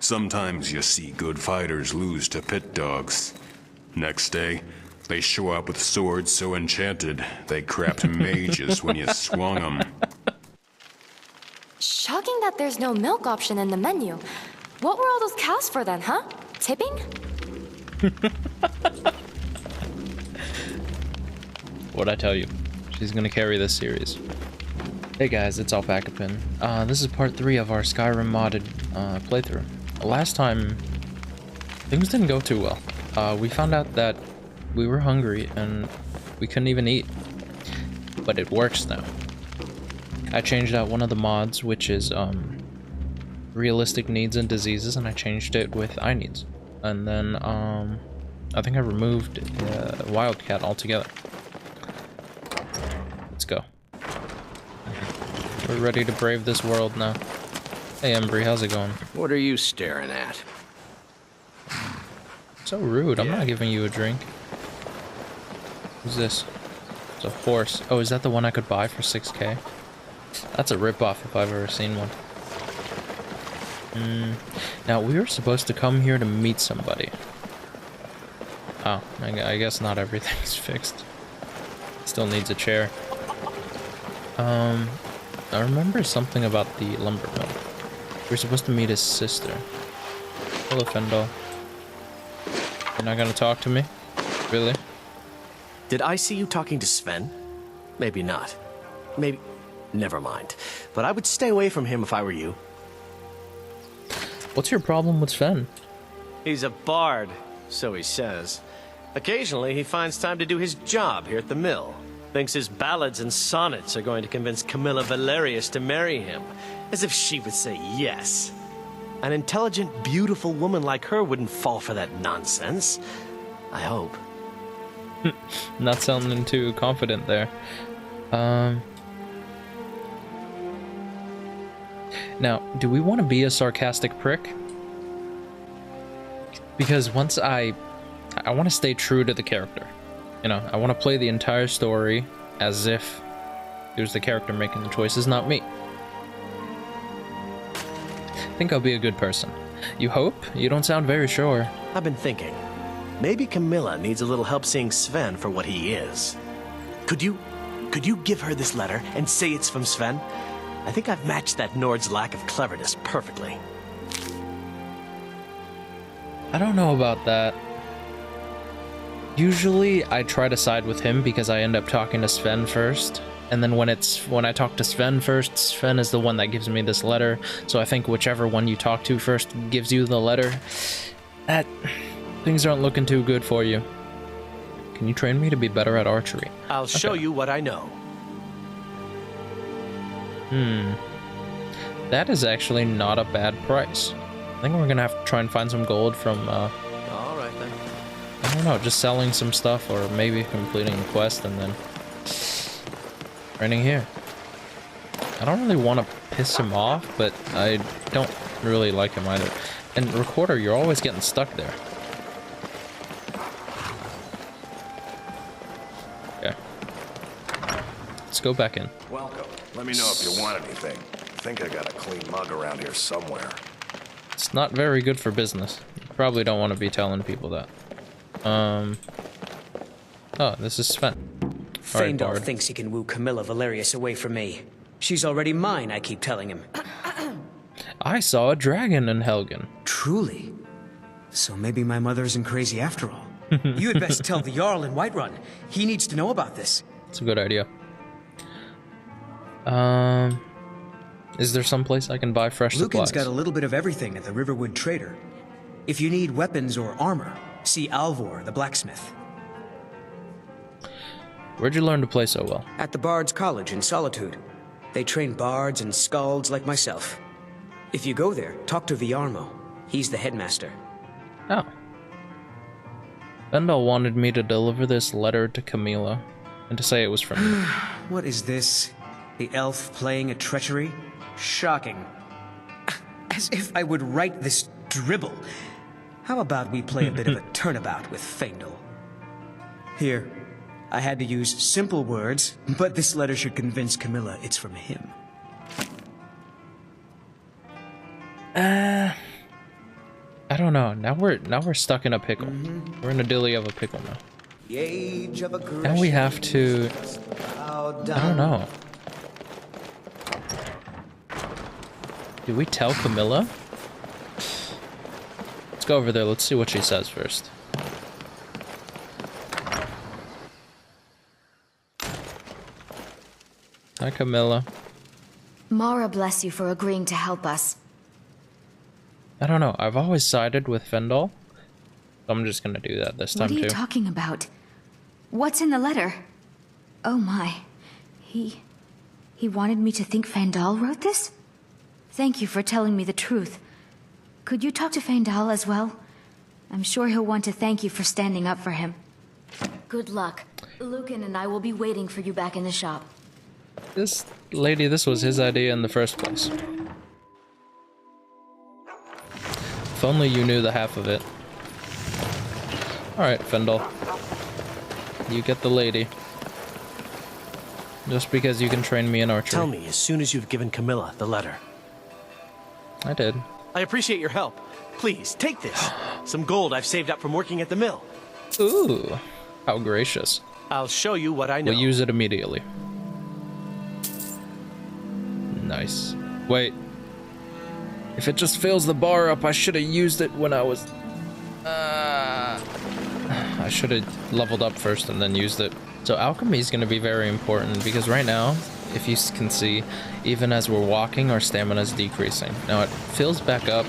Sometimes you see good fighters lose to pit dogs. Next day, they show up with swords so enchanted they crapped mages when you swung them. Shocking that there's no milk option in the menu. What were all those cows for then, huh? Tipping? What'd I tell you? She's gonna carry this series. Hey guys, it's Alpacapin. This is part 3 of our Skyrim modded playthrough. Last time, things didn't go too well. We found out that we were hungry and we couldn't even eat. But it works now. I changed out one of the mods, which is realistic needs and diseases, and I changed it with I needs. And then I think I removed Wildcat altogether. Let's go. We're ready to brave this world now. Hey Embry, how's it going? What are you staring at? So rude, I'm not giving you a drink. Who's this? It's a horse. Oh, is that the one I could buy for 6k? That's a ripoff if I've ever seen one. Now, we were supposed to come here to meet somebody. Oh, I guess not everything's fixed. Still needs a chair. I remember something about the lumber mill. We're supposed to meet his sister. Hello, Fendel. You're not gonna talk to me? Really? Did I see you talking to Sven? Maybe not. Maybe... Never mind. But I would stay away from him if I were you. What's your problem with Sven? He's a bard, so he says. Occasionally, he finds time to do his job here at the mill. Thinks his ballads and sonnets are going to convince Camilla Valerius to marry him. As if she would say yes. An intelligent, beautiful woman like her wouldn't fall for that nonsense. I hope. Not sounding too confident there. Now, do we want to be a sarcastic prick? Because once I want to stay true to the character. You know, I want to play the entire story as if it was the character making the choices, not me. I think I'll be a good person. You hope? You don't sound very sure. I've been thinking. Maybe Camilla needs a little help seeing Sven for what he is. Could you give her this letter and say it's from Sven? I think I've matched that Nord's lack of cleverness perfectly. I don't know about that. Usually, I try to side with him because I end up talking to Sven first. And then when I talk to Sven first, Sven is the one that gives me this letter. So I think whichever one you talk to first gives you the letter. Things aren't looking too good for you. Can you train me to be better at archery? I'll show you what I know. That is actually not a bad price. I think we're gonna have to try and find some gold from, All right, then. I don't know, just selling some stuff or maybe completing a quest and then running here. I don't really want to piss him off, but I don't really like him either. And Recorder, you're always getting stuck there. Okay. Let's go back in. Welcome. Let me know if you want anything. I think I got a clean mug around here somewhere. It's not very good for business. You probably don't want to be telling people that. Oh, this is Sven. Faendal thinks he can woo Camilla Valerius away from me. She's already mine, I keep telling him. I saw a dragon in Helgen. Truly? So maybe my mother isn't crazy after all. You had best tell the Jarl in Whiterun. He needs to know about this. It's a good idea. Is there some place I can buy fresh supplies? Lucan's got a little bit of everything at the Riverwood Trader. If you need weapons or armor, see Alvor, the blacksmith. Where'd you learn to play so well? At the Bard's College in Solitude. They train bards and skalds like myself. If you go there, talk to Viarmo. He's the headmaster. Oh. Vendel wanted me to deliver this letter to Camilla and to say it was from me. What is this? The elf playing a treachery? Shocking. As if I would write this dribble. How about we play a bit of a turnabout with Faendal? Here. I had to use simple words, but this letter should convince Camilla it's from him. I don't know. Now we're stuck in a pickle. We're in a dilly of a pickle now. The age of Now we have to. I don't know. Do we tell Camilla? Let's go over there. Let's see what she says first. Hi, Camilla. Mara bless you for agreeing to help us. I don't know. I've always sided with Fendel. I'm just gonna do that this time What are you too. talking about? What's in the letter? Oh my. He wanted me to think Fandal wrote this? Thank you for telling me the truth. Could you talk to Fandal as well? I'm sure he'll want to thank you for standing up for him. Good luck. Lucan and I will be waiting for you back in the shop. This lady, this was his idea in the first place. If only you knew the half of it. Alright, Fendel. You get the lady. Just because you can train me in archery. Tell me as soon as you've given Camilla the letter. I did. I appreciate your help. Please, take this. Some gold I've saved up from working at the mill. Ooh, how gracious. I'll show you what I know. We'll use it immediately. Nice. Wait. If it just fills the bar up, I should have used it when I was... I should have leveled up first and then used it. So alchemy is going to be very important because right now, if you can see, even as we're walking, our stamina is decreasing. Now it fills back up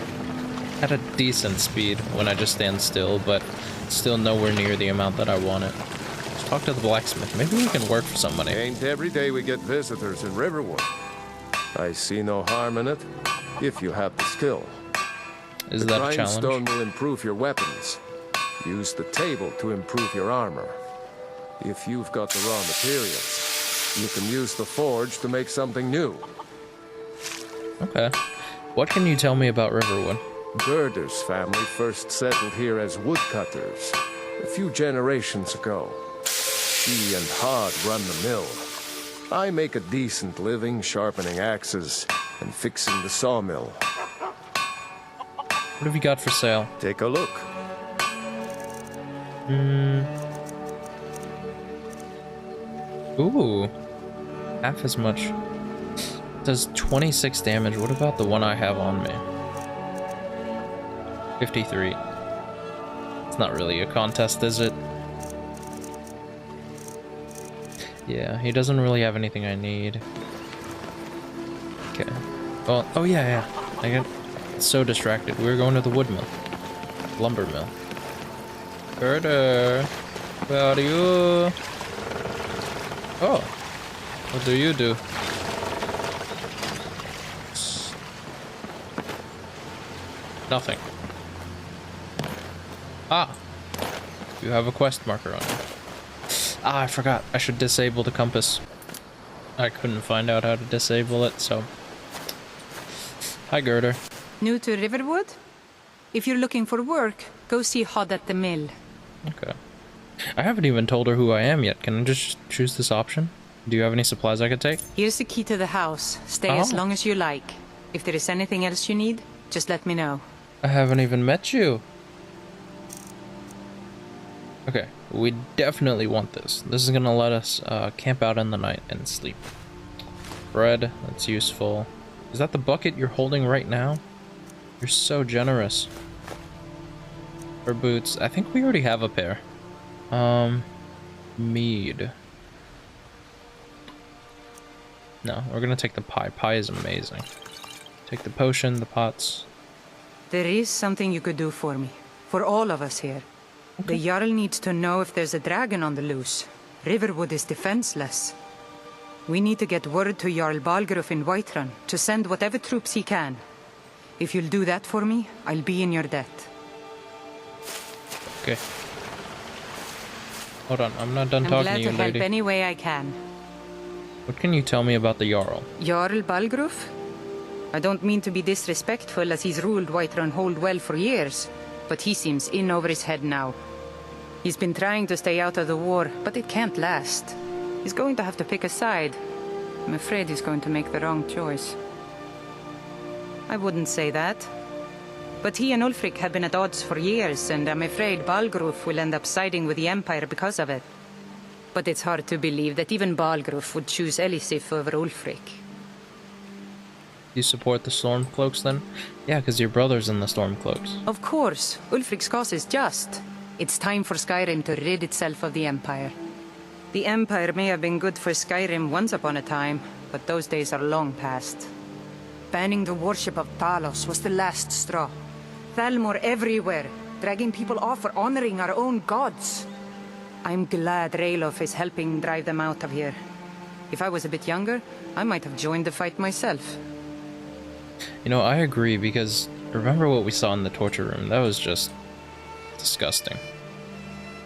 at a decent speed when I just stand still, but still nowhere near the amount that I want it. Let's talk to the blacksmith. Maybe we can work for somebody. Ain't every day we get visitors in Riverwood. I see no harm in it, if you have the skill. Is that a challenge? The grindstone will improve your weapons. Use the table to improve your armor. If you've got the raw materials, you can use the forge to make something new. Okay. What can you tell me about Riverwood? Gerder's family first settled here as woodcutters a few generations ago. She and Hod run the mill. I make a decent living sharpening axes and fixing the sawmill. What have you got for sale? Take a look. Ooh. Half as much. Does 26 damage. What about the one I have on me? 53. It's not really a contest, is it? Yeah, he doesn't really have anything I need. Okay. Well, oh yeah. I got so distracted. We were going to the wood mill. Lumber mill. Gerder, where are you? Oh, what do you do? Nothing. Ah, you have a quest marker on you. Ah, I forgot. I should disable the compass. I couldn't find out how to disable it, so... Hi, Gerder. New to Riverwood? If you're looking for work, go see Hod at the mill. Okay. I haven't even told her who I am yet. Can I just choose this option? Do you have any supplies I could take? Here's the key to the house. Stay as long as you like. If there is anything else you need, just let me know. I haven't even met you. Okay, we definitely want this. This is gonna let us camp out in the night and sleep. Bread, that's useful. Is that the bucket you're holding right now? You're so generous. For boots, I think we already have a pair. Mead. No, we're gonna take the pie. Pie is amazing. Take the potion, the pots. There is something you could do for me. For all of us here. The Jarl needs to know if there's a dragon on the loose. Riverwood is defenseless. We need to get word to Jarl Balgruuf in Whiterun to send whatever troops he can. If you'll do that for me, I'll be in your debt. Okay. Hold on, I'm not done talking to you, I'm glad to help lady. any way I can. What can you tell me about the Jarl? Jarl Balgruuf? I don't mean to be disrespectful as he's ruled Whiterun Hold well for years, but he seems in over his head now. He's been trying to stay out of the war, but it can't last. He's going to have to pick a side. I'm afraid he's going to make the wrong choice. I wouldn't say that. But he and Ulfric have been at odds for years, and I'm afraid Balgruf will end up siding with the Empire because of it. But it's hard to believe that even Balgruf would choose Elisif over Ulfric. You support the Stormcloaks then? Yeah, because your brother's in the Stormcloaks. Of course, Ulfric's cause is just. It's time for Skyrim to rid itself of the Empire. The Empire may have been good for Skyrim once upon a time, but those days are long past. Banning the worship of Talos was the last straw. Thalmor everywhere, dragging people off for honoring our own gods. I'm glad Ralof is helping drive them out of here. If I was a bit younger, I might have joined the fight myself. You know, I agree, because remember what we saw in the torture room? That was just disgusting.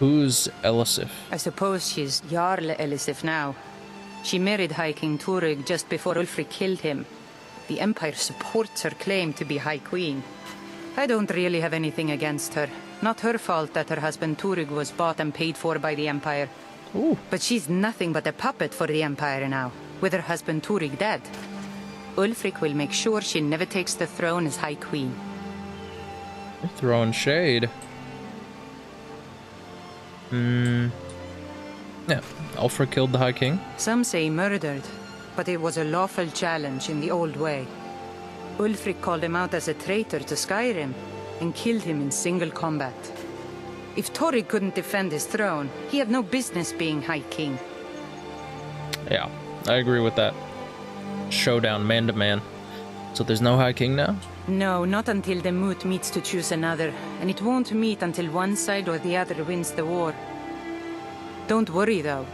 Who's Elisif? I suppose she's Jarl Elisif now. She married High King Turig just before Ulfric killed him. The Empire supports her claim to be High Queen. I don't really have anything against her. Not her fault that her husband Turig was bought and paid for by the Empire. Ooh. But she's nothing but a puppet for the Empire now, with her husband Turig dead. Ulfric will make sure she never takes the throne as High Queen. You're throwing shade. Yeah, Ulfric killed the High King. Some say murdered, but it was a lawful challenge in the old way. Ulfric called him out as a traitor to Skyrim and killed him in single combat. If Turig couldn't defend his throne, he had no business being High King. Yeah, I agree with that. Showdown, man to man. So there's no High King now? No, not until the Moot meets to choose another, and it won't meet until one side or the other wins the war. Don't worry though.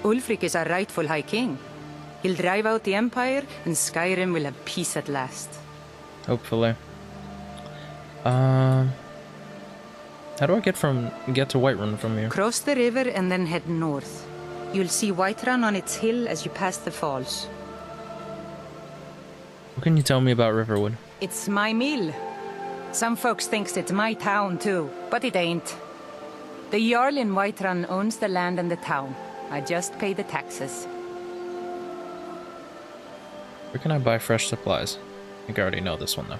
Ulfric is our rightful High King. He'll drive out the Empire, and Skyrim will have peace at last. Hopefully. How do I get to Whiterun from here? Cross the river and then head north. You'll see Whiterun on its hill as you pass the falls. What can you tell me about Riverwood? It's my mill. Some folks thinks it's my town too, but it ain't. The Jarl in Whiterun owns the land and the town. I just pay the taxes. Where can I buy fresh supplies? I think I already know this one though.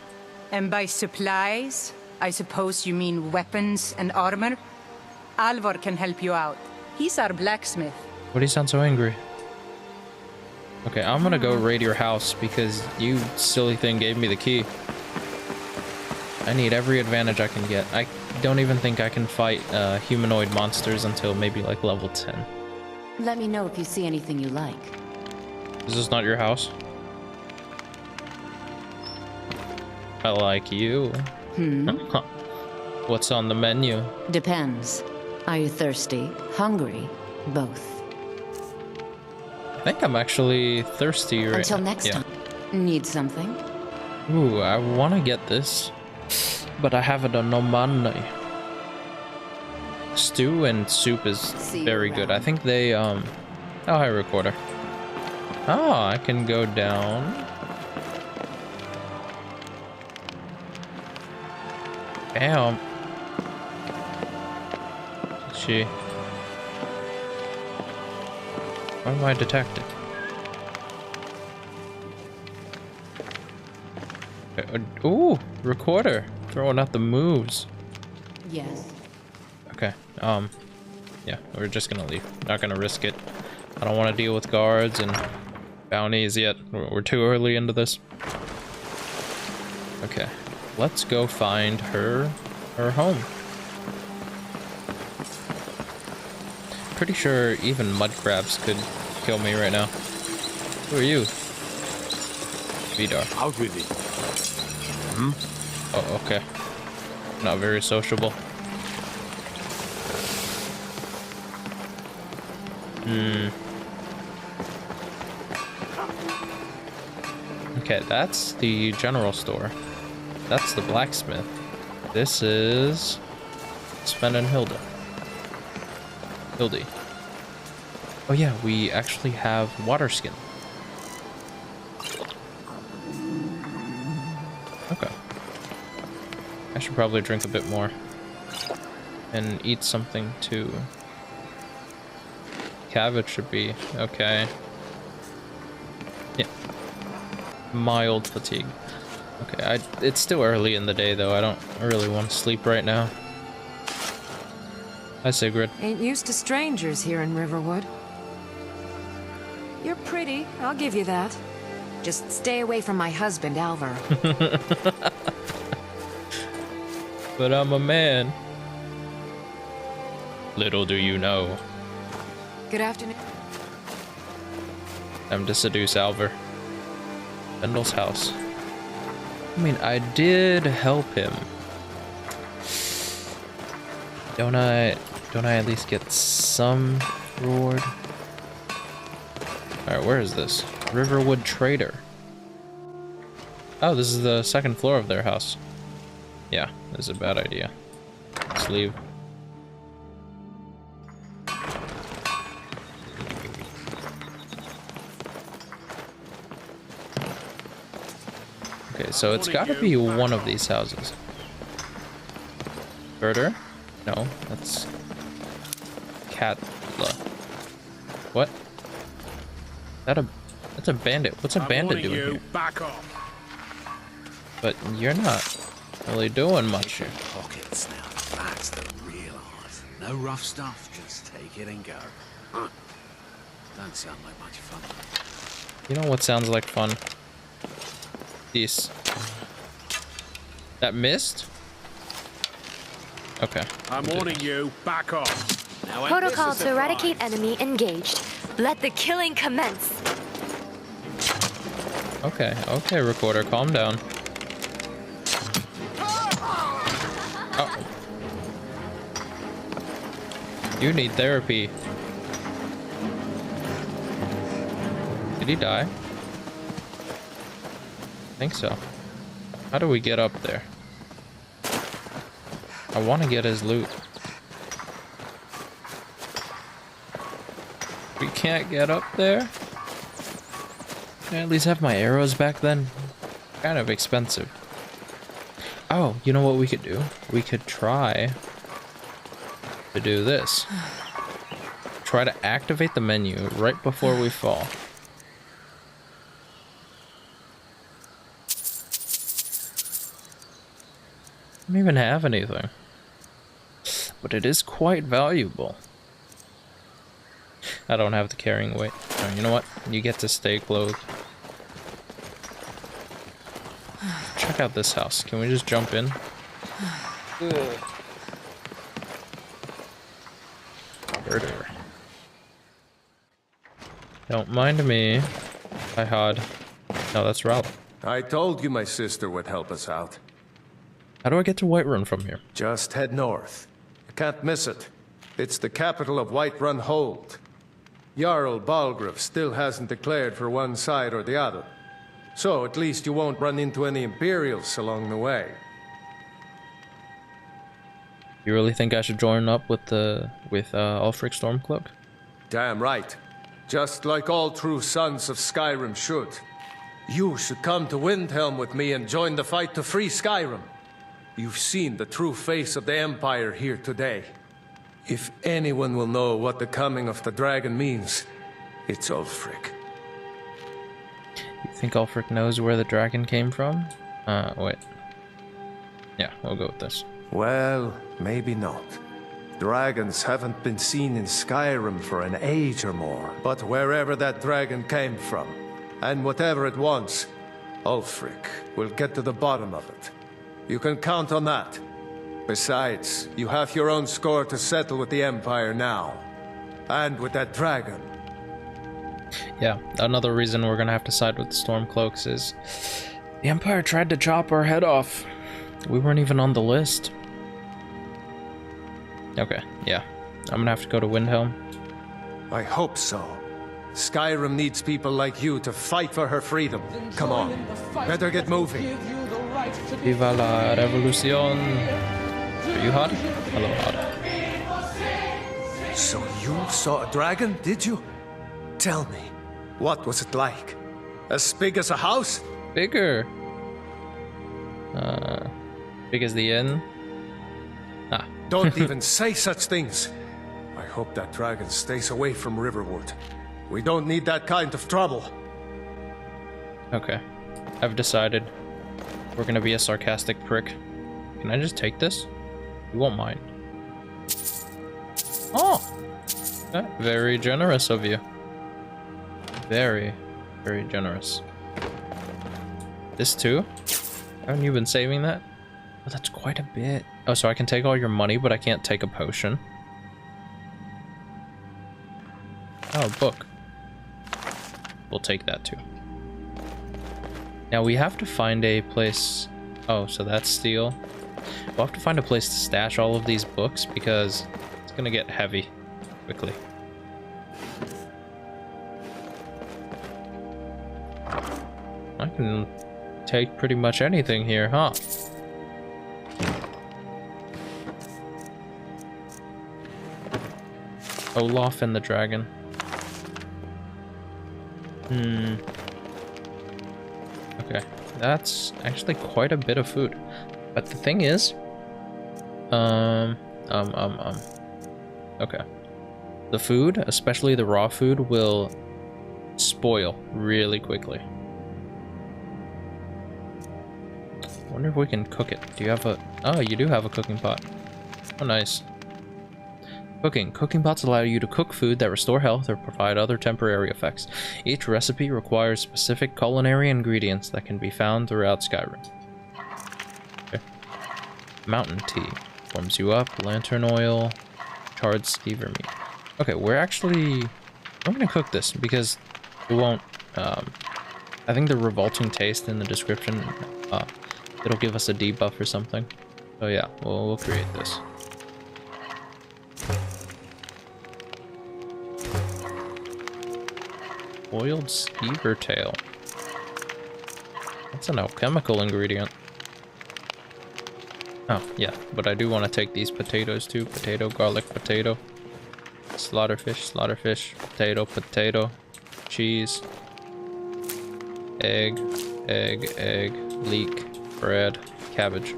And by supplies, I suppose you mean weapons and armor? Alvor can help you out. He's our blacksmith. Why do you sound so angry? Okay, I'm gonna go raid your house because you silly thing gave me the key. I need every advantage I can get. I don't even think I can fight humanoid monsters until maybe like level 10. Let me know if you see anything you like. Is this not your house? I like you. What's on the menu? Depends. Are you thirsty? Hungry? Both. I think I'm actually thirsty right Until now. next time. Need something? Ooh, I want to get this, but I have no money. Stew and soup is very good. I think they, oh, hi, recorder. Oh, I can go down. Damn. She... Why am I detected? Ooh, recorder. Throwing out the moves. Yes. Okay, yeah, we're just gonna leave. Not gonna risk it. I don't want to deal with guards and bounties yet. We're too early into this. Okay, let's go find her home. Pretty sure even mud crabs could kill me right now. Who are you? Vidar. Out with it. Oh, okay. Not very sociable. Okay, that's the general store. That's the blacksmith. This is Sven and Hilda. Hildy. Oh yeah, we actually have water skin. Okay. I should probably drink a bit more. And eat something too. Cabbage should be okay. Yeah. Mild fatigue. Okay, it's still early in the day though. I don't really want to sleep right now. Hi, Sigrid. Ain't used to strangers here in Riverwood. You're pretty, I'll give you that. Just stay away from my husband, Alvar. But I'm a man. Little do you know. Good afternoon. Time to seduce Alvar. Fendel's house. I mean, I did help him. Don't I at least get some reward? Alright, where is this? Riverwood Trader. Oh, this is the second floor of their house. Yeah, this is a bad idea. Let's leave. Okay, so it's gotta be one of these houses. Birder? No, that's Catla. What? That's a bandit. What's a bandit doing here? Back off. But you're not really doing much here. Pockets now. That's the real art. No rough stuff. Just take it and go. Huh. Don't sound like much fun. You know what sounds like fun? This. That missed? Okay. I'm warning you. Back off. Now Protocol to eradicate enemy engaged. Let the killing commence. Okay, okay, recorder, calm down. Oh. You need therapy. Did he die? I think so. How do we get up there? I want to get his loot. We can't get up there? Can I at least have my arrows back then? Kind of expensive. Oh, you know what we could do? We could try to do this. Try to activate the menu right before we fall. I don't even have anything. But it is quite valuable. I don't have the carrying weight. Oh, you know what? You get to stay clothed. Check out this house. Can we just jump in? Murder. Don't mind me. Hi, Hod. No, that's Ralph. I told you my sister would help us out. How do I get to Whiterun from here? Just head north. You can't miss it. It's the capital of Whiterun Hold. Jarl Balgruuf still hasn't declared for one side or the other. So at least you won't run into any Imperials along the way. You really think I should join up with Ulfric Stormcloak? Damn right. Just like all true sons of Skyrim should. You should come to Windhelm with me and join the fight to free Skyrim. You've seen the true face of the Empire here today. If anyone will know what the coming of the dragon means, it's Ulfric. You think Ulfric knows where the dragon came from? Wait. Yeah, we'll go with this. Well, maybe not. Dragons haven't been seen in Skyrim for an age or more. But wherever that dragon came from, and whatever it wants, Ulfric will get to the bottom of it. You can count on that. Besides, you have your own score to settle with the Empire now. And with that dragon. Yeah, another reason we're gonna have to side with the Stormcloaks is the Empire tried to chop our head off. We weren't even on the list. Okay, yeah. I'm gonna have to go to Windhelm. I hope so. Skyrim needs people like you to fight for her freedom. Come on, better get moving. Viva la revolución. Are you Hod? Hello, Hod. So you saw a dragon, did you? Tell me, what was it like? As big as a house? Bigger. Big as the inn? Ah. Don't even say such things. I hope that dragon stays away from Riverwood. We don't need that kind of trouble. Okay. I've decided. We're gonna be a sarcastic prick. Can I just take this? You won't mind. Oh! Very generous of you. Very, very generous. This too? Haven't you been saving that? Oh, that's quite a bit. Oh, so I can take all your money, but I can't take a potion. Oh, book. We'll take that too. Now we have to find a place... Oh, so that's steel. We'll have to find a place to stash all of these books because it's gonna get heavy quickly. I can take pretty much anything here, huh? Olaf and the dragon. Okay, that's actually quite a bit of food. But the thing is, okay. The food, especially the raw food, will spoil really quickly. I wonder if we can cook it. Do you have a... Oh, you do have a cooking pot. Oh, nice. Cooking. Cooking pots allow you to cook food that restore health or provide other temporary effects. Each recipe requires specific culinary ingredients that can be found throughout Skyrim. Okay. Mountain tea. Warms you up. Lantern oil. Charred skeever meat. Okay, we're actually... I'm gonna cook this because it won't... I think the revolting taste in the description, it'll give us a debuff or something. So yeah, we'll create this. Boiled skeever tail. That's an alchemical ingredient. Oh, yeah, but I do want to take these potatoes too. Potato, garlic, potato. Slaughterfish, potato, potato. Cheese. Egg, leek, bread, cabbage.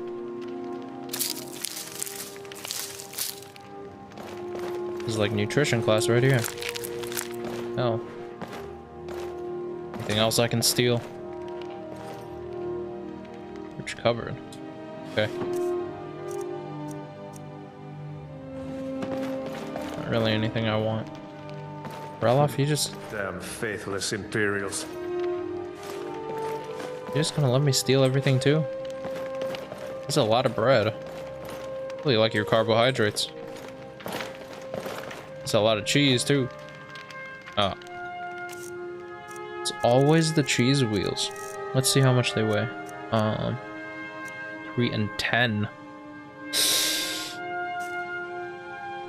This is like nutrition class right here. Oh. Anything else I can steal? Rich cupboard. Okay. Not really anything I want. Ralof, you just... Damn faithless Imperials. You're just gonna let me steal everything too? That's a lot of bread. Really like your carbohydrates. It's a lot of cheese too. Ah. It's always the cheese wheels. Let's see how much they weigh. 3 and 10.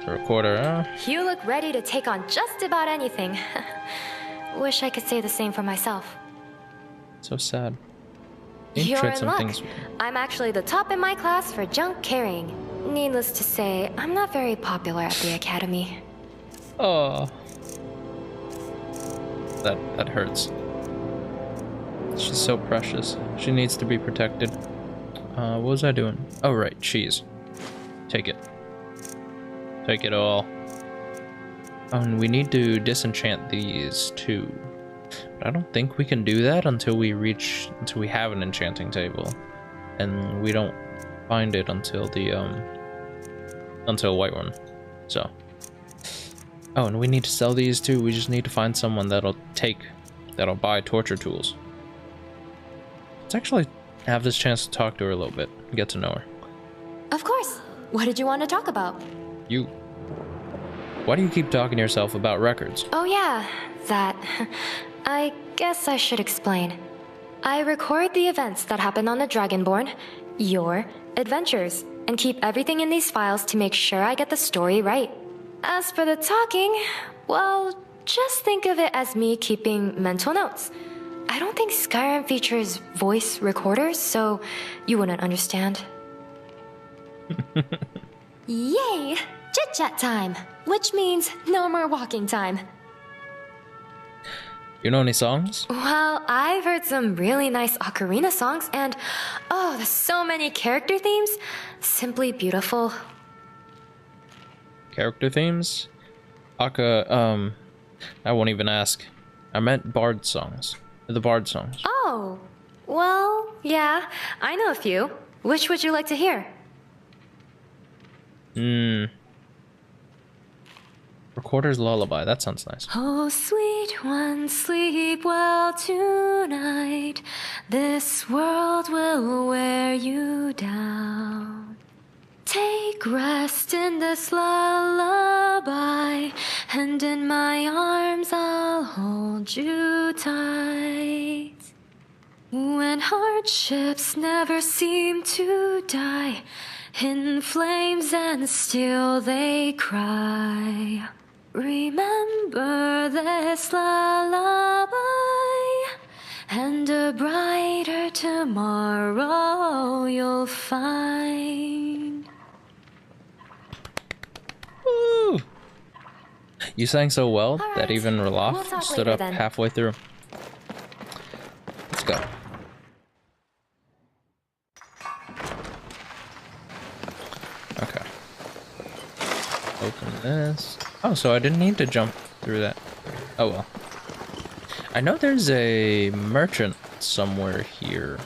For a quarter, You look ready to take on just about anything. Wish I could say the same for myself. So sad. You're Trade in some luck. things. I'm actually the top in my class for junk carrying. Needless to say, I'm not very popular at the academy. Oh. That hurts. She's so precious. She needs to be protected. What was I doing? Oh, right, cheese. Take it. Take it all. Oh, and we need to disenchant these too. But I don't think we can do that until we have an enchanting table. And we don't find it until the, until Whiterun. So. Oh, and we need to sell these too. We just need to find someone that'll buy torture tools. Let's actually have this chance to talk to her a little bit, get to know her. Of course. What did you want to talk about? You. Why do you keep talking to yourself about records? Oh yeah, that. I guess I should explain. I record the events that happen on the Dragonborn, your adventures, and keep everything in these files to make sure I get the story right. As for the talking, well, just think of it as me keeping mental notes. I don't think Skyrim features voice recorders, so you wouldn't understand. Yay! Chit-chat time! Which means no more walking time. You know any songs? Well, I've heard some really nice ocarina songs, and oh, there's so many character themes. Simply beautiful. Character themes? I won't even ask. I meant bard songs. The bard songs. Oh, Well, yeah, I know a few. Which would you like to hear? Recorder's Lullaby. That sounds nice. Oh, sweet one, sleep well tonight. This world will wear you down. Take rest in this lullaby, and in my arms I'll hold you tight. When hardships never seem to die, in flames and still they cry. Remember this lullaby, and a brighter tomorrow you'll find. Woo! You sang so well right. that even Ralof We'll talk stood later up then. halfway through. Let's go. Okay. Open this. Oh, so I didn't need to jump through that. Oh well. I know there's a merchant somewhere here.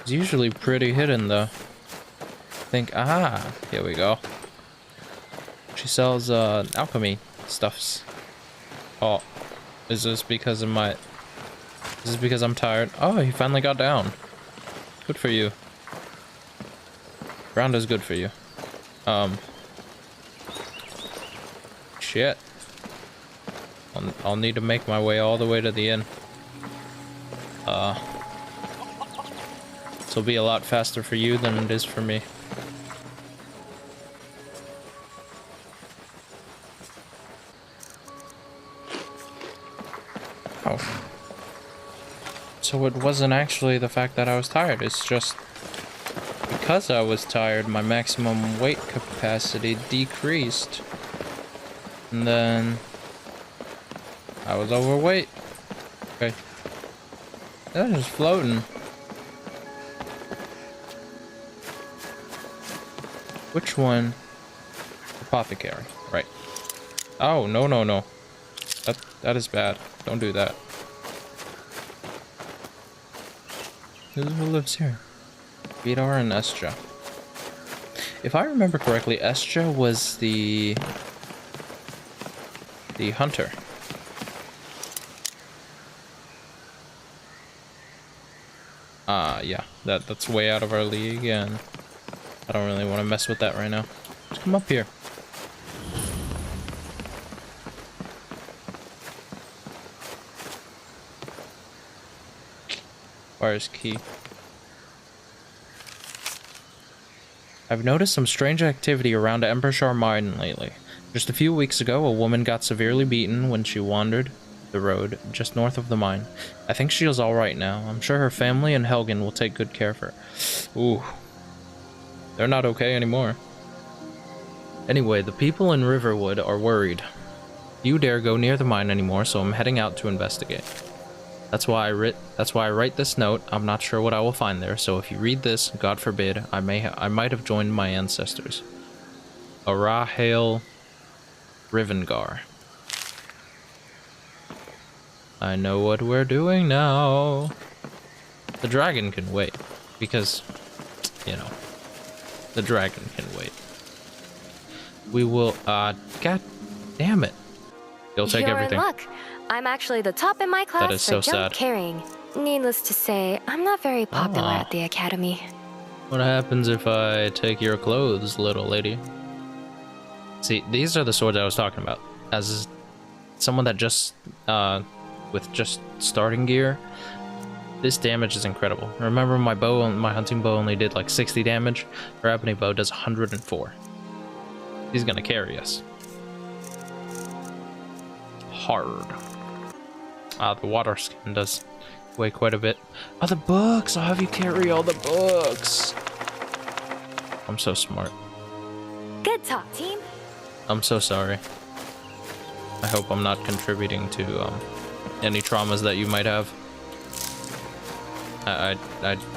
It's usually pretty hidden though. Here we go. She sells alchemy stuffs. Oh, is this because of my... Is this because I'm tired? Oh, he finally got down. Good for you. Ground is good for you. Shit. I'll need to make my way all the way to the inn. This will be a lot faster for you than it is for me. Oh. So it wasn't actually the fact that I was tired, it's just because I was tired, my maximum weight capacity decreased. And then I was overweight. Okay. That is floating. Which one? Apothecary, right. Oh, no, no, no. That is bad. Don't do that. Who lives here? Vidar and Estra. If I remember correctly, Estra was the hunter. Yeah. That's way out of our league, and I don't really want to mess with that right now. Just come up here. Where's key? I've noticed some strange activity around Embershire Mine lately. Just a few weeks ago, a woman got severely beaten when she wandered the road just north of the mine. I think she is alright now. I'm sure her family and Helgen will take good care of her. Ooh. They're not okay anymore. Anyway, the people in Riverwood are worried. Few dare go near the mine anymore, so I'm heading out to investigate. That's why I write this note. I'm not sure what I will find there, so if you read this, God forbid, I might have joined my ancestors. Arahale Rivengar. I know what we're doing now. The dragon can wait, because, you know, the dragon can wait. We will, God damn it. You'll take everything. You're in luck. I'm actually the top in my class That is so for jump sad. carrying. Needless to say, I'm not very popular at the academy. What happens if I take your clothes, little lady? See, these are the swords I was talking about. As someone that just, with just starting gear, this damage is incredible. Remember, my hunting bow only did like 60 damage. Her ebony bow does 104. He's gonna carry us. Hard. The water skin does weigh quite a bit. Oh, the books! I'll have you carry all the books! I'm so smart. Good talk, team. I'm so sorry. I hope I'm not contributing to any traumas that you might have. I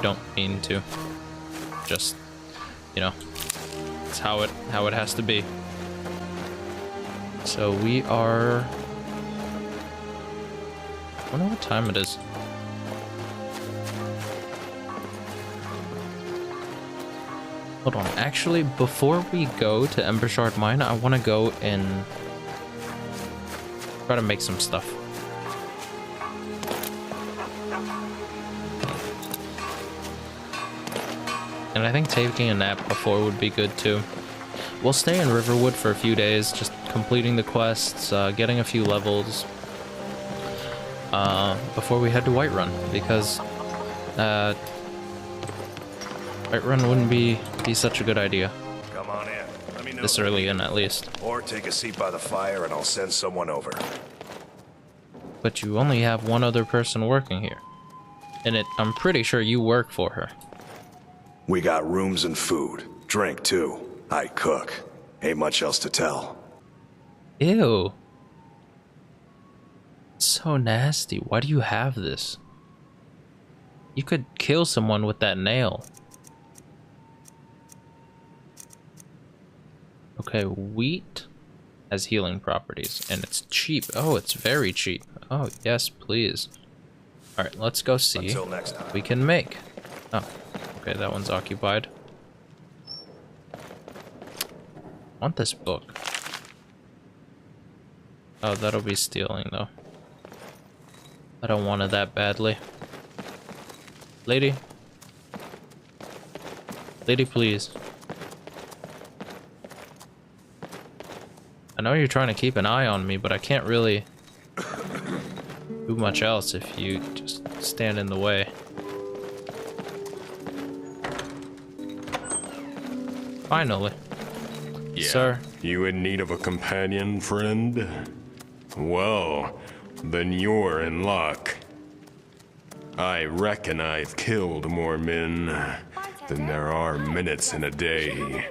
don't mean to. Just, you know, it's how it has to be. So we are... I wonder what time it is. Hold on. Actually, before we go to Ember Shard Mine, I want to go and try to make some stuff. And I think taking a nap before would be good too. We'll stay in Riverwood for a few days, just completing the quests, getting a few levels before we head to Whiterun, because Whiterun wouldn't be such a good idea. Come on in. Let me know. This early in, at least. Or take a seat by the fire and I'll send someone over. But you only have one other person working here. And I'm pretty sure you work for her. We got rooms and food. Drink, too. I cook. Ain't much else to tell. Ew. So nasty. Why do you have this? You could kill someone with that nail. Okay, wheat has healing properties, and it's cheap. Oh, it's very cheap. Oh, yes, please. Alright, let's go see Until next time. what we can make. Oh, okay, that one's occupied. I want this book. Oh, that'll be stealing, though. I don't want it that badly. Lady? Lady, please. I know you're trying to keep an eye on me, but I can't really do much else if you just stand in the way. Finally. Yeah. Sir. You in need of a companion, friend? Well, then you're in luck. I reckon I've killed more men than there are minutes in a day.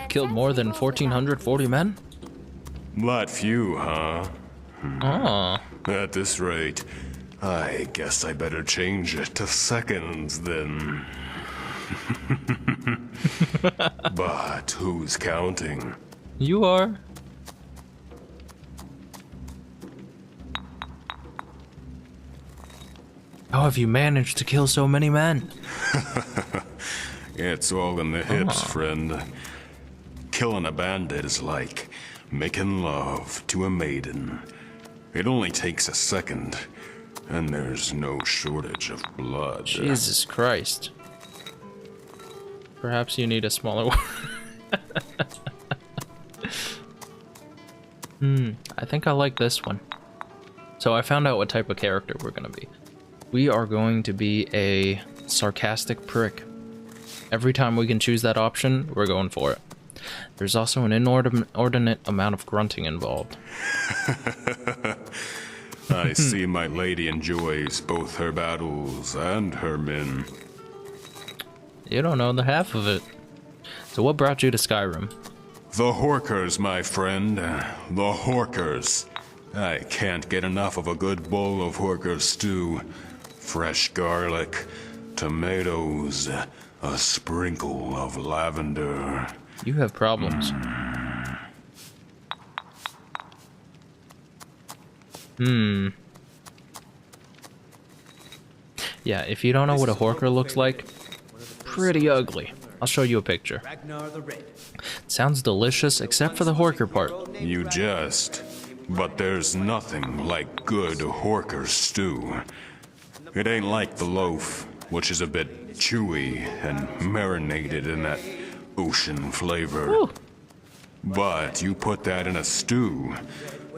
Killed more than 1,440 men? That few, huh? Oh. At this rate, I guess I better change it to seconds then. But who's counting? You are. How have you managed to kill so many men? It's all in the hips, friend. Killing a bandit is like making love to a maiden. It only takes a second, and there's no shortage of blood. Jesus Christ. Perhaps you need a smaller one. I think I like this one. So I found out what type of character we're gonna be. We are going to be a sarcastic prick. Every time we can choose that option, we're going for it. There's also an inordinate amount of grunting involved. I see my lady enjoys both her battles and her men. You don't know the half of it. So what brought you to Skyrim? The Horkers, my friend. The Horkers. I can't get enough of a good bowl of Horker stew. Fresh garlic, tomatoes, a sprinkle of lavender. You have problems. Yeah, if you don't know what a Horker looks like, pretty ugly. I'll show you a picture. Sounds delicious, except for the Horker part. You jest, but there's nothing like good Horker stew. It ain't like the loaf, which is a bit chewy and marinated in that ocean flavor. Ooh. But you put that in a stew,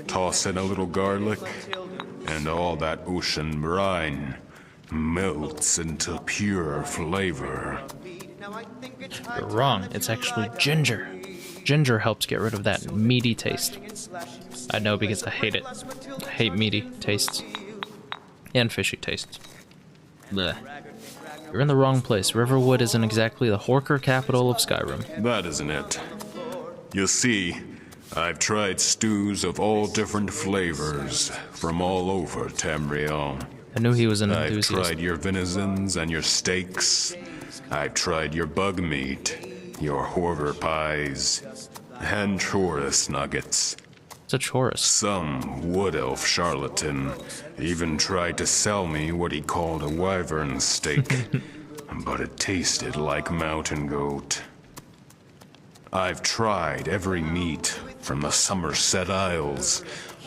toss in a little garlic, and all that ocean brine melts into pure flavor. You're wrong. It's actually ginger. Ginger helps get rid of that meaty taste. I know because I hate it. I hate meaty tastes. And fishy tastes. Blech. You're in the wrong place. Riverwood isn't exactly the Horker capital of Skyrim. That isn't it. You see, I've tried stews of all different flavors from all over Tamriel. I knew he was an enthusiast. I've tried your venizons and your steaks. I've tried your bug meat, your horror pies, and chorus nuggets. It's a chorus. Some wood elf charlatan even tried to sell me what he called a wyvern steak. but it tasted like mountain goat. I've tried every meat, from the Somerset Isles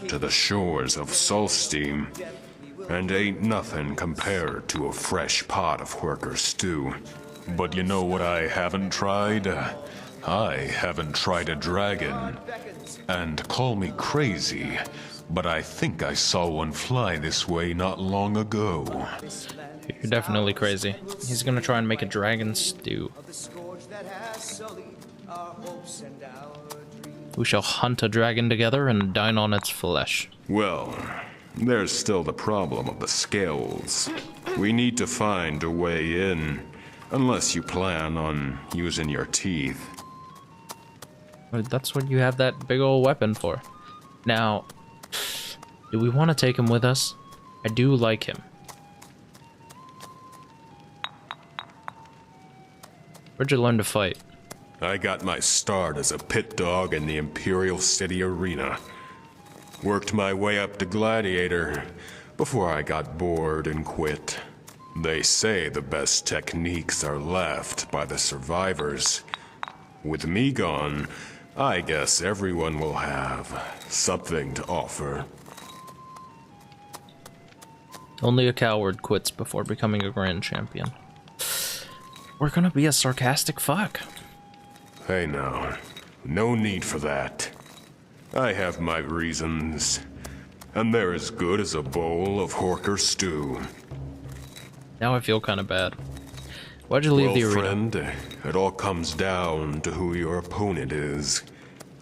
to the shores of Solstein, and ain't nothing compared to a fresh pot of Horker stew. But you know what I haven't tried? I haven't tried a dragon. And call me crazy, but I think I saw one fly this way not long ago. You're definitely crazy. He's gonna try and make a dragon stew. We shall hunt a dragon together and dine on its flesh. Well, there's still the problem of the scales. We need to find a way in, unless you plan on using your teeth. But that's what you have that big old weapon for. Now, do we want to take him with us? I do like him. Where'd you learn to fight? I got my start as a pit dog in the Imperial City Arena. Worked my way up to Gladiator before I got bored and quit. They say the best techniques are left by the survivors. With me gone, I guess everyone will have something to offer. Only a coward quits before becoming a grand champion. We're gonna be a sarcastic fuck. Hey now, no need for that. I have my reasons, and they're as good as a bowl of Horker stew. Now I feel kind of bad. Why'd you leave the arena? Friend, it all comes down to who your opponent is.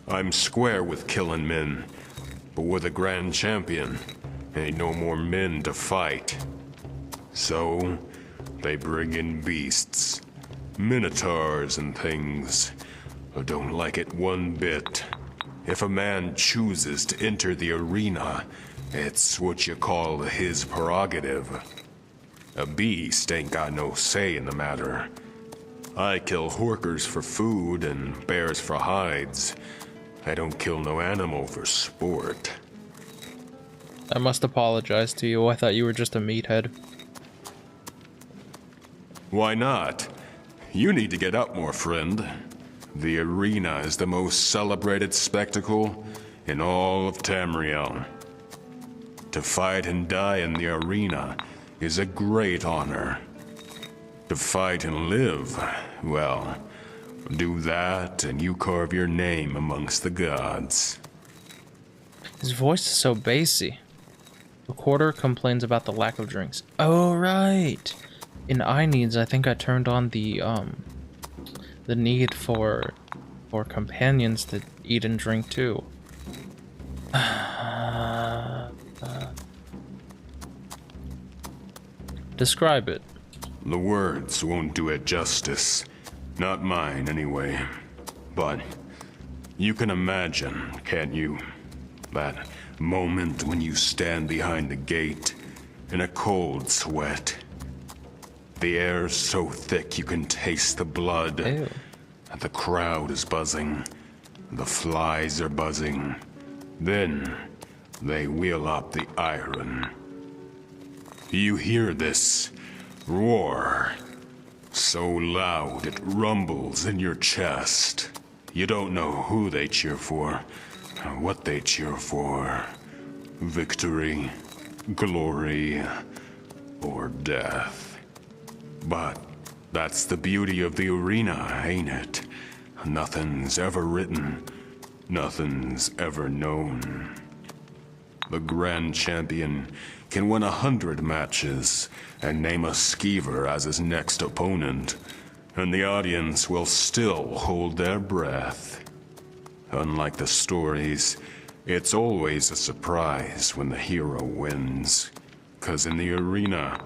I'm square with killing men, but with a grand champion, ain't no more men to fight. So, they bring in beasts, minotaurs and things. I don't like it one bit. If a man chooses to enter the arena, it's what you call his prerogative. A beast ain't got no say in the matter. I kill Horkers for food and bears for hides. I don't kill no animal for sport. I must apologize to you. I thought you were just a meathead. Why not? You need to get up more, friend. The arena is the most celebrated spectacle in all of Tamriel. To fight and die in the arena is a great honor. To fight and live, well, do that and you carve your name amongst the gods. His voice is so bassy. The quarter complains about the lack of drinks. Oh, right. In eye needs, I think I turned on the need for companions to eat and drink too. Describe it. The words won't do it justice. Not mine, anyway. But you can imagine, can't you? That moment when you stand behind the gate in a cold sweat. The air's so thick you can taste the blood. Ew. The crowd is buzzing. The flies are buzzing. Then they wheel up the iron. You hear this roar, so loud it rumbles in your chest. You don't know who they cheer for, or what they cheer for. Victory, glory, or death. But that's the beauty of the arena, ain't it? Nothing's ever written, nothing's ever known. The grand champion can win 100 matches and name a skeever as his next opponent, and the audience will still hold their breath. Unlike the stories, it's always a surprise when the hero wins, 'cause in the arena,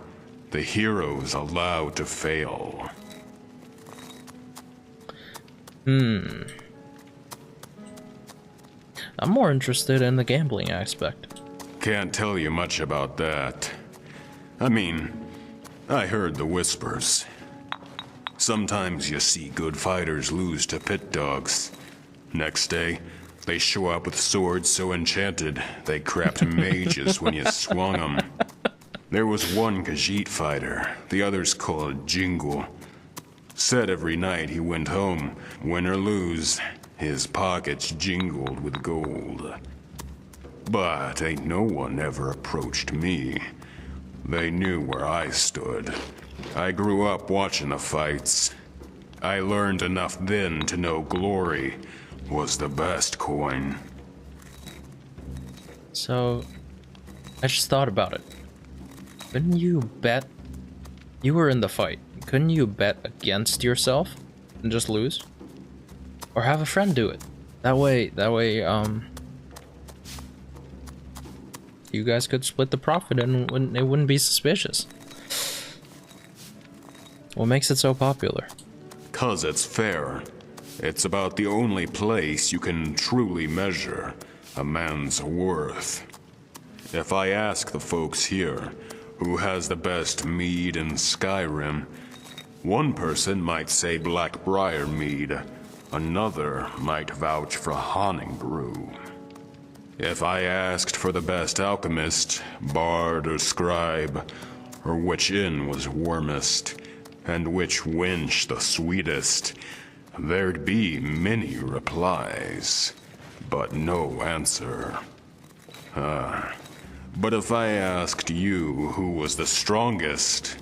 the hero's allowed to fail. I'm more interested in the gambling aspect. Can't tell you much about that. I mean, I heard the whispers. Sometimes you see good fighters lose to pit dogs. Next day, they show up with swords so enchanted they crapped mages when you swung them. There was one Khajiit fighter, the others called Jingle. Said every night he went home, win or lose, his pockets jingled with gold. But ain't no one ever approached me. They knew where I stood. I grew up watching the fights. I learned enough then to know glory was the best coin. So, I just thought about it. Couldn't you bet? You were in the fight. Couldn't you bet against yourself and just lose? Or have a friend do it. That way, you guys could split the profit and it wouldn't be suspicious. What makes it so popular? 'Cause it's fair. It's about the only place you can truly measure a man's worth. If I ask the folks here who has the best mead in Skyrim, one person might say Blackbriar mead, another might vouch for Honning Brew. If I asked for the best alchemist, bard or scribe, or which inn was warmest, and which wench the sweetest, there'd be many replies, but no answer. But if I asked you who was the strongest,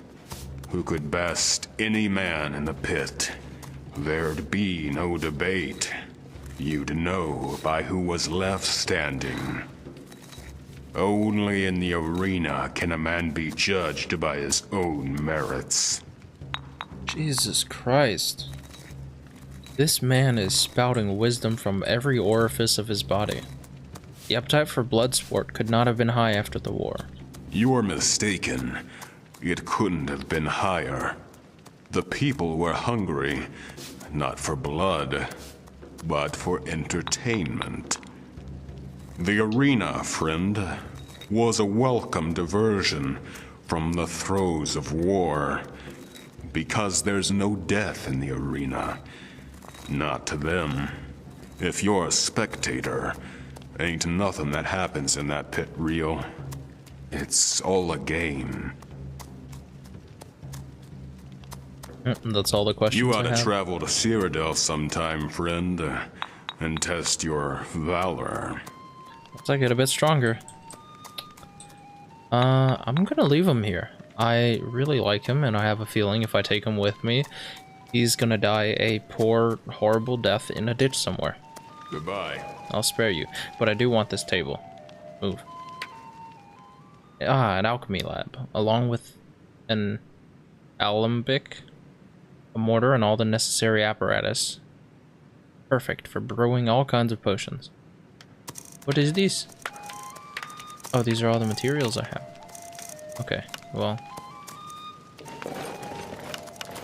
who could best any man in the pit, there'd be no debate. You'd know by who was left standing. Only in the arena can a man be judged by his own merits. Jesus Christ. This man is spouting wisdom from every orifice of his body. The appetite for blood sport could not have been high after the war. You're mistaken. It couldn't have been higher. The people were hungry, not for blood, but for entertainment. The arena, friend, was a welcome diversion from the throes of war, because there's no death in the arena. Not to them. If you're a spectator, ain't nothing that happens in that pit real. It's all a game. That's all the questions You ought I to have. travel to Cyrodiil sometime, friend, and test your valor. Once I get a bit stronger. I'm gonna leave him here. I really like him, and I have a feeling if I take him with me, he's gonna die a poor, horrible death in a ditch somewhere. Goodbye. I'll spare you, but I do want this table. Move. An alchemy lab, along with an alembic, a mortar, and all the necessary apparatus. Perfect for brewing all kinds of potions. What is this? Oh, these are all the materials I have. Okay, well.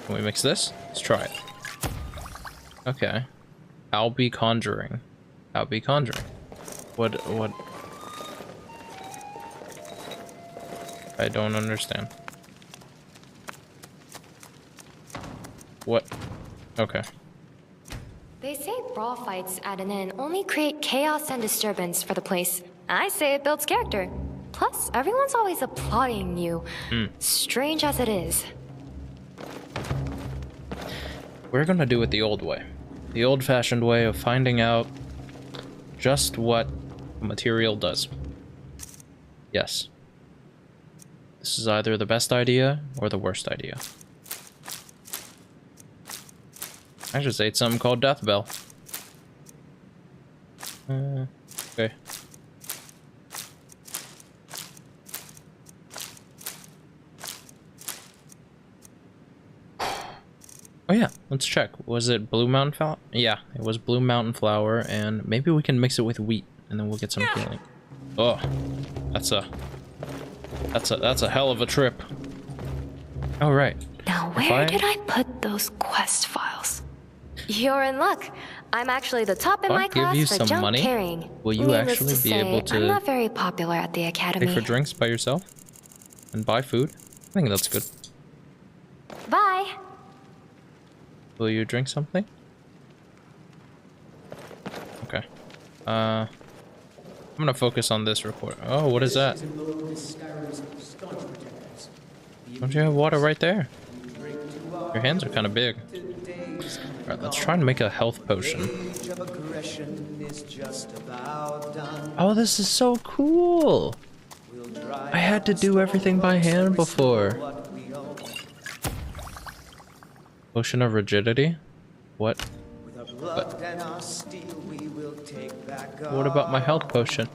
Can we mix this? Let's try it. Okay. I'll be conjuring. I'll be conjuring. What? I don't understand. What? Okay. They say brawl fights at an inn only create chaos and disturbance for the place. I say it builds character. Plus, everyone's always applauding you. Strange as it is. We're gonna do it the old way. The old-fashioned way of finding out just what a material does. Yes. This is either the best idea or the worst idea. I just ate something called Death Bell. Okay. Oh yeah, let's check. Was it Blue Mountain Flower? Yeah, it was Blue Mountain Flower, and maybe we can mix it with wheat, and then we'll get some healing. Oh, that's a hell of a trip. All right. Now where did I put those quest files? You're in luck. I'm actually the top in my class give you for some junk money, carrying. will you Needless actually to be say, able to I'm not very popular at the academy. pay for drinks by yourself and buy food? I think that's good. Bye. Will you drink something? Okay. I'm gonna focus on this report. Oh, what is that? Skyrim's staunch protector. Don't you have water right there? Your hands are kind of big. Alright, let's try and make a health potion. Oh, this is so cool! I had to do everything by hand before. Potion of rigidity? What? What about my health potion?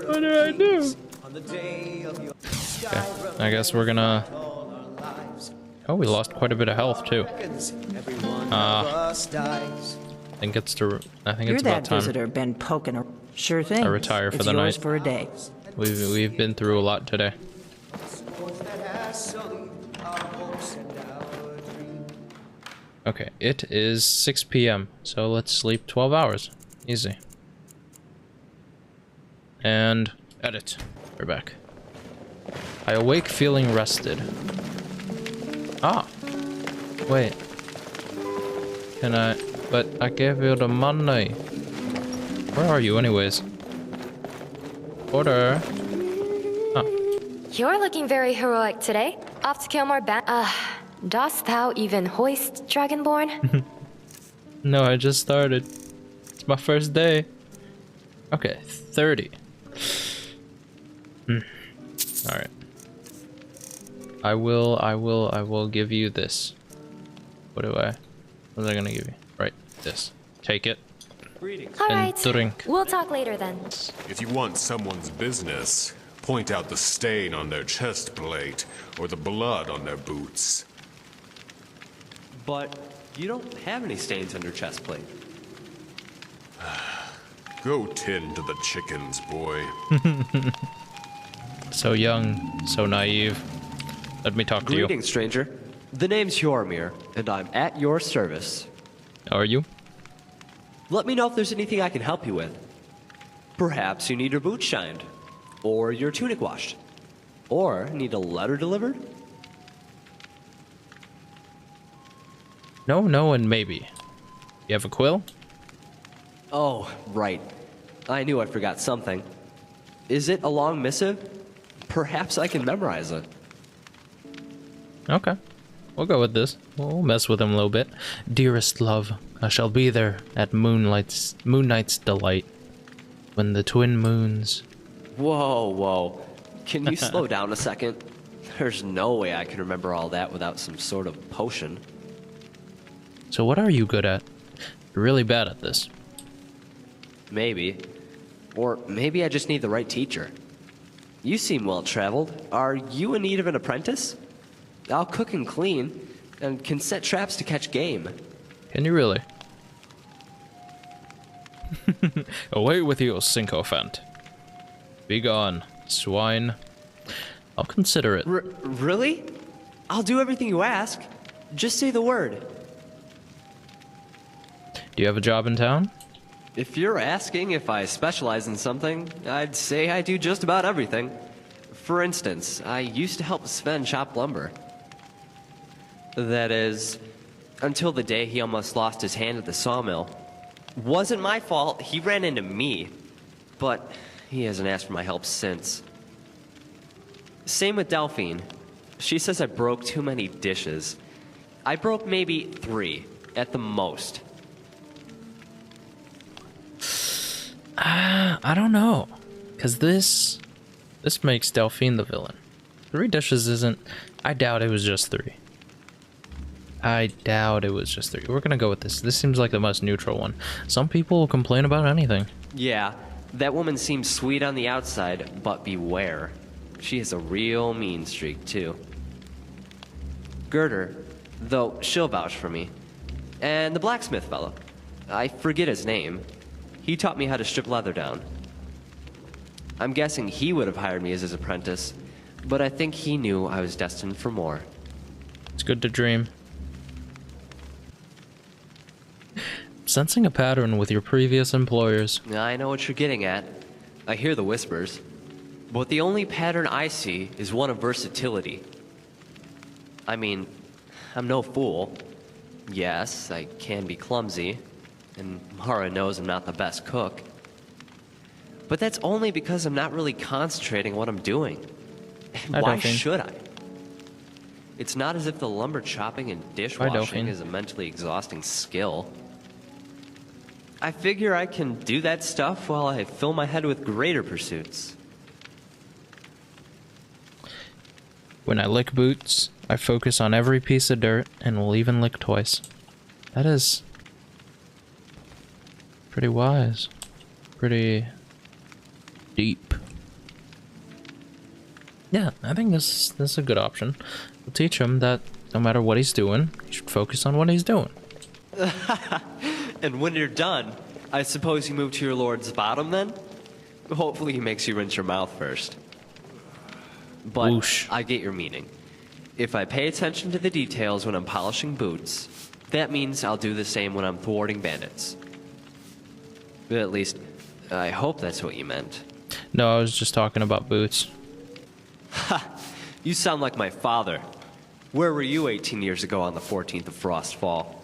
What do I do? Okay, I guess we're gonna... Oh, we lost quite a bit of health too. I think it's about time. Visitor been poking a sure thing. I retire for it's the yours night. for a day. We've been through a lot today. Okay, it is 6 p.m. So let's sleep 12 hours. Easy. And edit. We're back. I awake feeling rested. Ah. Wait. Can I... But I gave you the money. Where are you anyways? Order. Ah. You're looking very heroic today. Off to kill more dost thou even hoist, Dragonborn? No, I just started. It's my first day. Okay, 30. Alright. I will give you this. What am I gonna give you? Right, this. Take it. Alright, drink. we'll talk later then. If you want someone's business, point out the stain on their chest plate or the blood on their boots. But you don't have any stains on your chest plate. Go tend to the chickens, boy. So young, so naive. Let me talk to you. Greetings, stranger. The name's Jormir, and I'm at your service. Are you? Let me know if there's anything I can help you with. Perhaps you need your boots shined, or your tunic washed, or need a letter delivered. No, and maybe. You have a quill? Oh, right. I knew I forgot something. Is it a long missive? Perhaps I can memorize it. Okay. We'll go with this. We'll mess with him a little bit. Dearest love, I shall be there at Moon Knight's delight. When the twin moons... Whoa. Can you slow down a second? There's no way I can remember all that without some sort of potion. So what are you good at? You're really bad at this. Maybe. Or maybe I just need the right teacher. You seem well-traveled. Are you in need of an apprentice? I'll cook and clean, and can set traps to catch game. Can you really? Away with you, sycophant. Be gone, swine. I'll consider it. Really? I'll do everything you ask. Just say the word. Do you have a job in town? If you're asking if I specialize in something, I'd say I do just about everything. For instance, I used to help Sven chop lumber. That is, until the day he almost lost his hand at the sawmill. Wasn't my fault, he ran into me. But he hasn't asked for my help since. Same with Delphine. She says I broke too many dishes. I broke maybe 3, at the most. I don't know. Because this makes Delphine the villain. 3 dishes isn't... I doubt it was just 3. I doubt it was just 3. We're gonna go with this. This seems like the most neutral one. Some people will complain about anything. Yeah, that woman seems sweet on the outside, but beware. She has a real mean streak, too. Girder, though she'll vouch for me. And the blacksmith fellow. I forget his name. He taught me how to strip leather down. I'm guessing he would have hired me as his apprentice, but I think he knew I was destined for more. It's good to dream. Sensing a pattern with your previous employers. I know what you're getting at. I hear the whispers. But the only pattern I see is one of versatility. I mean, I'm no fool. Yes, I can be clumsy, and Mara knows I'm not the best cook. But that's only because I'm not really concentrating on what I'm doing. And Hi, why Delphine. should I? It's not as if the lumber chopping and dishwashing Delphine. is a mentally exhausting skill. I figure I can do that stuff while I fill my head with greater pursuits. When I lick boots, I focus on every piece of dirt and will even lick twice. That is pretty wise. Pretty deep. Yeah, I think this is a good option. We'll teach him that no matter what he's doing, he should focus on what he's doing. And when you're done, I suppose you move to your lord's bottom then? Hopefully he makes you rinse your mouth first. But Whoosh. I get your meaning. If I pay attention to the details when I'm polishing boots, that means I'll do the same when I'm thwarting bandits. At least, I hope that's what you meant. No, I was just talking about boots. Ha! You sound like my father. Where were you 18 years ago on the 14th of Frostfall?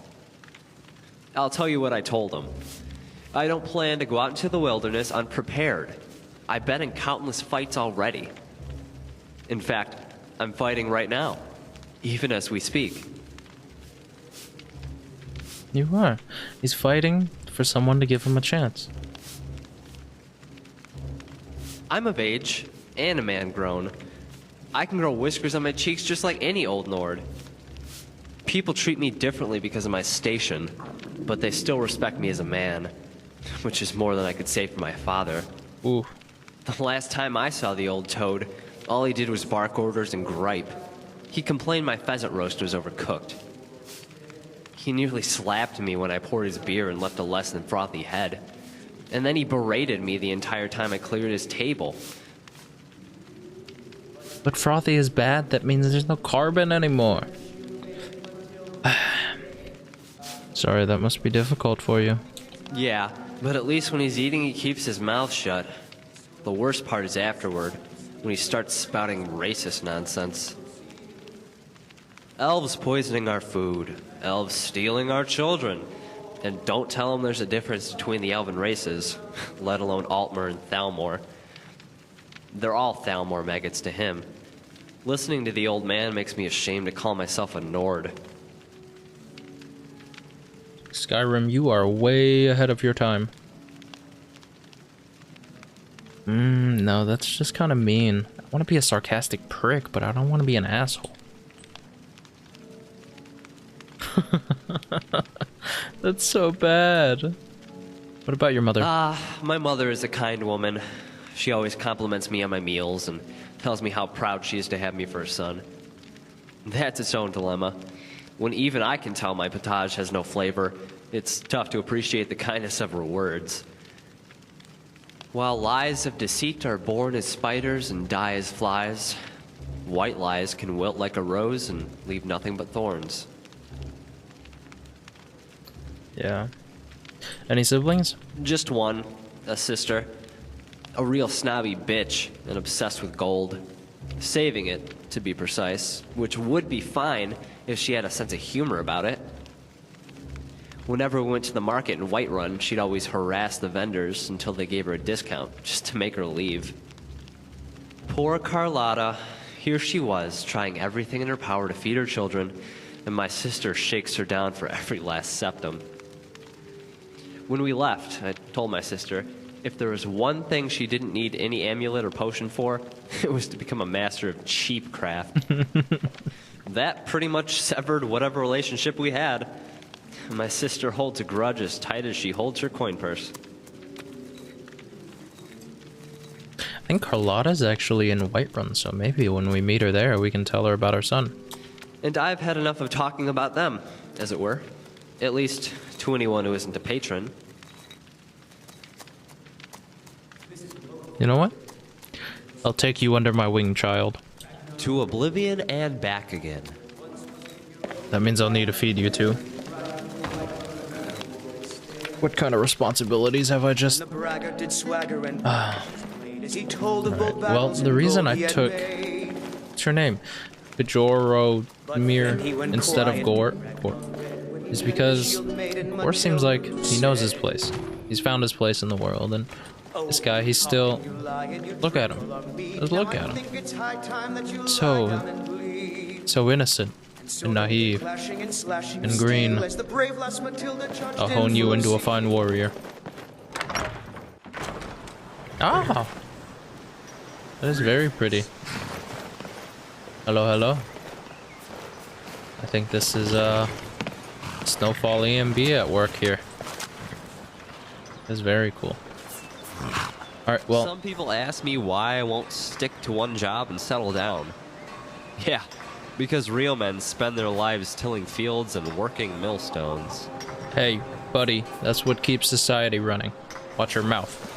I'll tell you what I told him. I don't plan to go out into the wilderness unprepared. I've been in countless fights already. In fact, I'm fighting right now, even as we speak. You are. He's fighting for someone to give him a chance. I'm of age, and a man grown. I can grow whiskers on my cheeks just like any old Nord. People treat me differently because of my station, but they still respect me as a man, which is more than I could say for my father. Ooh. The last time I saw the old toad, all he did was bark orders and gripe. He complained my pheasant roast was overcooked. He nearly slapped me when I poured his beer and left a less than frothy head. And then he berated me the entire time I cleared his table. But frothy is bad, that means there's no carbon anymore. Sorry, that must be difficult for you. Yeah, but at least when he's eating, he keeps his mouth shut. The worst part is afterward, when he starts spouting racist nonsense. Elves poisoning our food, elves stealing our children, and don't tell him there's a difference between the elven races, let alone Altmer and Thalmor. They're all Thalmor maggots to him. Listening to the old man makes me ashamed to call myself a Nord. Skyrim, you are way ahead of your time. No, that's just kind of mean. I want to be a sarcastic prick, but I don't want to be an asshole. That's so bad. What about your mother? My mother is a kind woman. She always compliments me on my meals and tells me how proud she is to have me for a son. That's its own dilemma. When even I can tell my potage has no flavor, it's tough to appreciate the kindness of her words. While lies of deceit are born as spiders and die as flies, white lies can wilt like a rose and leave nothing but thorns. Yeah. Any siblings? Just one, a sister. A real snobby bitch and obsessed with gold. Saving it, to be precise, which would be fine if she had a sense of humor about it. Whenever we went to the market in Whiterun, she'd always harass the vendors until they gave her a discount, just to make her leave. Poor Carlotta. Here she was, trying everything in her power to feed her children, and my sister shakes her down for every last septum. When we left, I told my sister, if there was one thing she didn't need any amulet or potion for, it was to become a master of cheap craft. That pretty much severed whatever relationship we had. My sister holds a grudge as tight as she holds her coin purse. I think Carlotta's actually in Whiterun, so maybe when we meet her there, we can tell her about our son. And I've had enough of talking about them, as it were. At least to anyone who isn't a patron. You know what? I'll take you under my wing, child. To oblivion and back again. That means I'll need to feed you too. What kind of responsibilities have I just... Alright, well, the reason I took... What's your name? Bajoromir instead of Gorr is because Gorr seems like he knows his place. He's found his place in the world, and This guy, he's still... Look at him. Just look at him. So innocent and naive and green. I'll hone you into a fine warrior. Ah! That is very pretty. Hello, hello. I think this is Snowfall EMB at work here. That's very cool. Alright, well... Some people ask me why I won't stick to one job and settle down. Yeah, because real men spend their lives tilling fields and working millstones. Hey, buddy, that's what keeps society running. Watch your mouth.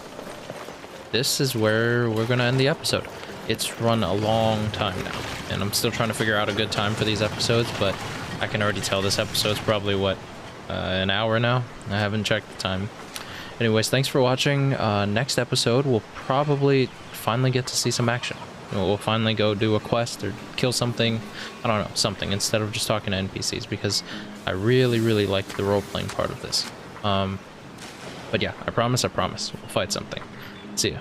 This is where we're gonna end the episode. It's run a long time now, and I'm still trying to figure out a good time for these episodes, but I can already tell this episode's probably, what, an hour now? I haven't checked the time. Anyways, thanks for watching. Next episode, we'll probably finally get to see some action. We'll finally go do a quest or kill something. I don't know, something, instead of just talking to NPCs, because I really, really like the role-playing part of this. But yeah, I promise, we'll fight something. See ya.